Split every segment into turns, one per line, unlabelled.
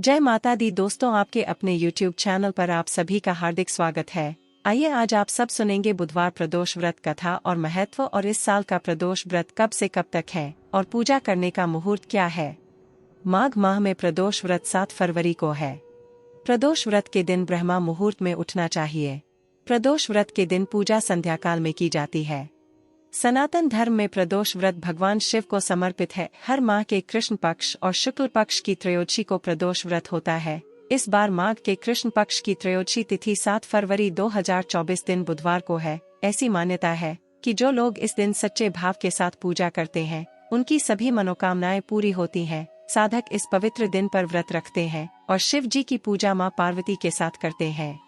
जय माता दी दोस्तों, आपके अपने YouTube चैनल पर आप सभी का हार्दिक स्वागत है। आइए आज आप सब सुनेंगे बुधवार प्रदोष व्रत कथा और महत्व, और इस साल का प्रदोष व्रत कब से कब तक है और पूजा करने का मुहूर्त क्या है। माघ माह में प्रदोष व्रत 7 फरवरी को है। प्रदोष व्रत के दिन ब्रह्मा मुहूर्त में उठना चाहिए। प्रदोष व्रत के दिन पूजा संध्याकाल में की जाती है। सनातन धर्म में प्रदोष व्रत भगवान शिव को समर्पित है। हर माह के कृष्ण पक्ष और शुक्ल पक्ष की त्रयोदशी को प्रदोष व्रत होता है। इस बार माघ के कृष्ण पक्ष की त्रयोदशी तिथि 7 फरवरी 2024 दिन बुधवार को है। ऐसी मान्यता है कि जो लोग इस दिन सच्चे भाव के साथ पूजा करते हैं, उनकी सभी मनोकामनाएं पूरी होती हैं। साधक इस पवित्र दिन पर व्रत रखते हैं और शिव जी की पूजा मां पार्वती के साथ करते हैं।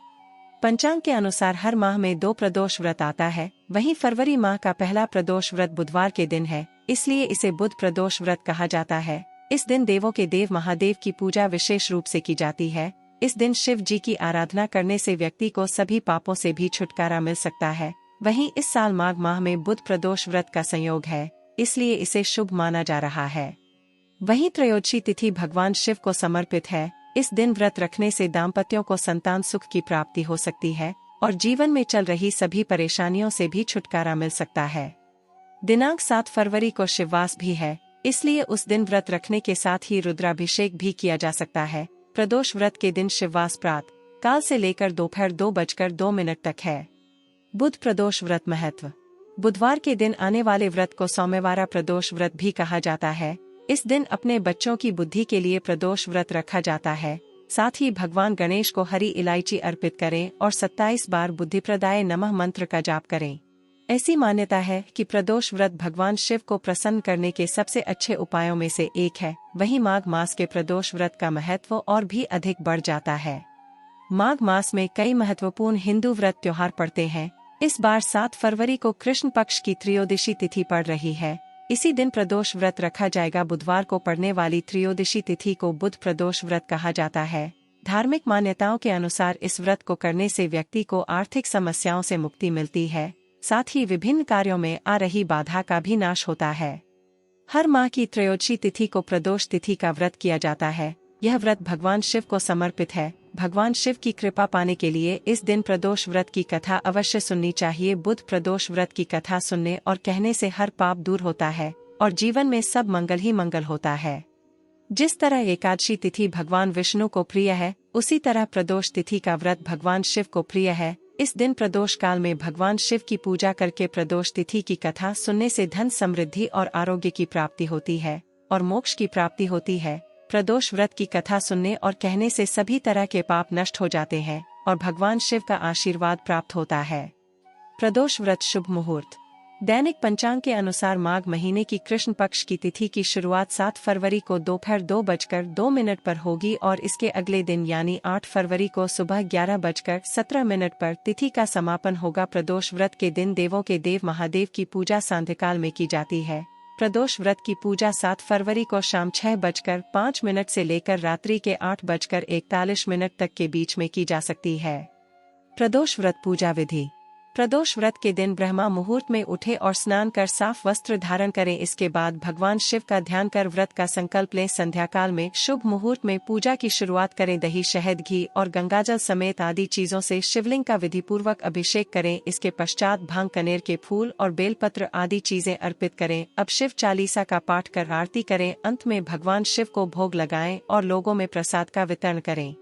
पंचांग के अनुसार हर माह में 2 प्रदोष व्रत आता है। वहीं फरवरी माह का पहला प्रदोष व्रत बुधवार के दिन है, इसलिए इसे बुध प्रदोष व्रत कहा जाता है। इस दिन देवों के देव महादेव की पूजा विशेष रूप से की जाती है। इस दिन शिव जी की आराधना करने से व्यक्ति को सभी पापों से भी छुटकारा मिल सकता है। वहीं इस साल माघ माह में बुध प्रदोष व्रत का संयोग है, इसलिए इसे शुभ माना जा रहा है। वहीं त्रयोदशी तिथि भगवान शिव को समर्पित है। इस दिन व्रत रखने से दाम्पत्यों को संतान सुख की प्राप्ति हो सकती है और जीवन में चल रही सभी परेशानियों से भी छुटकारा मिल सकता है। दिनांक 7 फरवरी को शिववास भी है, इसलिए उस दिन व्रत रखने के साथ ही रुद्राभिषेक भी किया जा सकता है। प्रदोष व्रत के दिन शिववास प्रातः काल से लेकर दोपहर 2:02 तक है। बुध प्रदोष व्रत महत्व। बुधवार के दिन आने वाले व्रत को सौम्यवारा प्रदोष व्रत भी कहा जाता है। इस दिन अपने बच्चों की बुद्धि के लिए प्रदोष व्रत रखा जाता है। साथ ही भगवान गणेश को हरी इलायची अर्पित करें और 27 बार बुद्धिप्रदाय नमः मंत्र का जाप करें। ऐसी मान्यता है कि प्रदोष व्रत भगवान शिव को प्रसन्न करने के सबसे अच्छे उपायों में से एक है। वहीं माघ मास के प्रदोष व्रत का महत्व और भी अधिक बढ़ जाता है। माघ मास में कई महत्वपूर्ण हिंदू व्रत त्योहार पड़ते हैं। इस बार 7 फरवरी को कृष्ण पक्ष की त्रयोदशी तिथि पड़ रही है। इसी दिन प्रदोष व्रत रखा जाएगा। बुधवार को पड़ने वाली त्रयोदशी तिथि को बुध प्रदोष व्रत कहा जाता है। धार्मिक मान्यताओं के अनुसार इस व्रत को करने से व्यक्ति को आर्थिक समस्याओं से मुक्ति मिलती है। साथ ही विभिन्न कार्यों में आ रही बाधा का भी नाश होता है। हर माह की त्रयोदशी तिथि को प्रदोष तिथि का व्रत किया जाता है। यह व्रत भगवान शिव को समर्पित है। भगवान शिव की कृपा पाने के लिए इस दिन प्रदोष व्रत की कथा अवश्य सुननी चाहिए। बुध प्रदोष व्रत की कथा सुनने और कहने से हर पाप दूर होता है और जीवन में सब मंगल ही मंगल होता है। जिस तरह एकादशी तिथि भगवान विष्णु को प्रिय है, उसी तरह प्रदोष तिथि का व्रत भगवान शिव को प्रिय है। इस दिन प्रदोष काल में भगवान शिव की पूजा करके प्रदोष तिथि की कथा सुनने से धन समृद्धि और आरोग्य की प्राप्ति होती है और मोक्ष की प्राप्ति होती है। प्रदोष व्रत की कथा सुनने और कहने से सभी तरह के पाप नष्ट हो जाते हैं और भगवान शिव का आशीर्वाद प्राप्त होता है। प्रदोष व्रत शुभ मुहूर्त। दैनिक पंचांग के अनुसार माघ महीने की कृष्ण पक्ष की तिथि की शुरुआत 7 फरवरी को दोपहर 2:02 पर होगी और इसके अगले दिन यानी 8 फरवरी को सुबह 11:17 पर तिथि का समापन होगा। प्रदोष व्रत के दिन देवों के देव महादेव की पूजा सांध्यकाल में की जाती है। प्रदोष व्रत की पूजा 7 फरवरी को शाम 6:05 से लेकर रात्रि के 8:41 तक के बीच में की जा सकती है। प्रदोष व्रत पूजा विधि। प्रदोष व्रत के दिन ब्रह्मा मुहूर्त में उठे और स्नान कर साफ वस्त्र धारण करें। इसके बाद भगवान शिव का ध्यान कर व्रत का संकल्प लें। संध्याकाल में शुभ मुहूर्त में पूजा की शुरुआत करें। दही, शहद, घी और गंगाजल समेत आदि चीजों से शिवलिंग का विधिपूर्वक अभिषेक करें। इसके पश्चात भांग, कनेर के फूल और बेलपत्र आदि चीजें अर्पित करें। अब शिव चालीसा का पाठ कर आरती करें। अंत में भगवान शिव को भोग लगाएं और लोगों में प्रसाद का वितरण करें।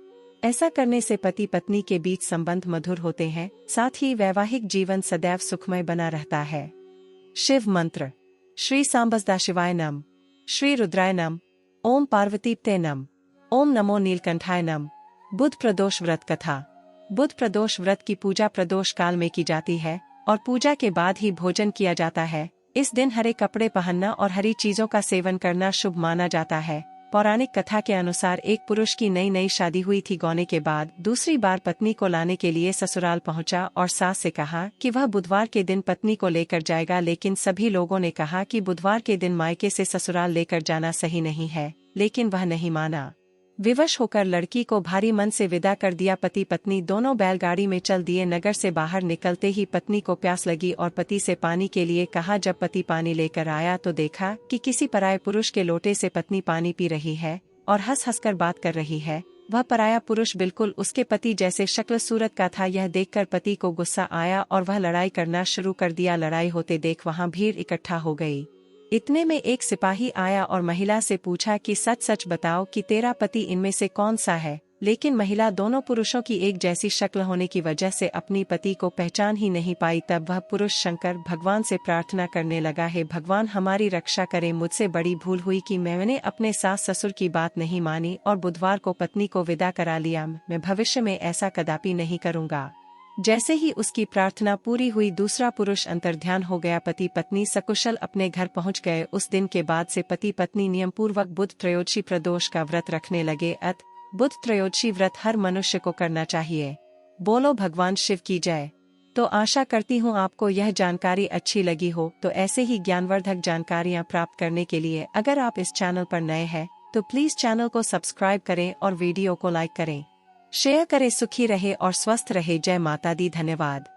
ऐसा करने से पति पत्नी के बीच संबंध मधुर होते हैं, साथ ही वैवाहिक जीवन सदैव सुखमय बना रहता है। शिव मंत्र। श्री सांबसदा शिवाय नम, श्री रुद्राय नम, ओम पार्वतीप्ते नम, ओम नमो नीलकंठाय नम। बुध प्रदोष व्रत कथा। बुध प्रदोष व्रत की पूजा प्रदोष काल में की जाती है और पूजा के बाद ही भोजन किया जाता है। इस दिन हरे कपड़े पहनना और हरी चीजों का सेवन करना शुभ माना जाता है। पौराणिक कथा के अनुसार एक पुरुष की नई शादी हुई थी। गौने के बाद दूसरी बार पत्नी को लाने के लिए ससुराल पहुंचा और सास से कहा कि वह बुधवार के दिन पत्नी को लेकर जाएगा, लेकिन सभी लोगों ने कहा कि बुधवार के दिन मायके से ससुराल लेकर जाना सही नहीं है, लेकिन वह नहीं माना। विवश होकर लड़की को भारी मन से विदा कर दिया। पति पत्नी दोनों बैलगाड़ी में चल दिए। नगर से बाहर निकलते ही पत्नी को प्यास लगी और पति से पानी के लिए कहा। जब पति पानी लेकर आया तो देखा कि किसी पराये पुरुष के लोटे से पत्नी पानी पी रही है और हंस हंसकर बात कर रही है। वह पराया पुरुष बिल्कुल उसके पति जैसे शक्ल सूरत का था। यह देखकर पति को गुस्सा आया और वह लड़ाई करना शुरू कर दिया। लड़ाई होते देख वहां भीड़ इकट्ठा हो गई। इतने में एक सिपाही आया और महिला से पूछा कि सच सच बताओ कि तेरा पति इनमें से कौन सा है। लेकिन महिला दोनों पुरुषों की एक जैसी शक्ल होने की वजह से अपनी पति को पहचान ही नहीं पाई। तब वह पुरुष शंकर भगवान से प्रार्थना करने लगा, हे भगवान हमारी रक्षा करें, मुझसे बड़ी भूल हुई कि मैंने अपने सास ससुर की बात नहीं मानी और बुधवार को पत्नी को विदा करा लिया। मैं भविष्य में ऐसा कदापि नहीं करूंगा। जैसे ही उसकी प्रार्थना पूरी हुई दूसरा पुरुष अंतर्ध्यान हो गया। पति पत्नी सकुशल अपने घर पहुंच गए। उस दिन के बाद से पति पत्नी नियमपूर्वक बुध त्रयोदशी प्रदोष का व्रत रखने लगे। बुध त्रयोदशी व्रत हर मनुष्य को करना चाहिए। बोलो भगवान शिव की जय। तो आशा करती हूँ आपको यह जानकारी अच्छी लगी हो। तो ऐसे ही ज्ञानवर्धक जानकारियाँ प्राप्त करने के लिए अगर आप इस चैनल पर नए हैं तो प्लीज चैनल को सब्सक्राइब करें और वीडियो को लाइक करें, शेयर करें। सुखी रहे और स्वस्थ रहे। जय माता दी। धन्यवाद।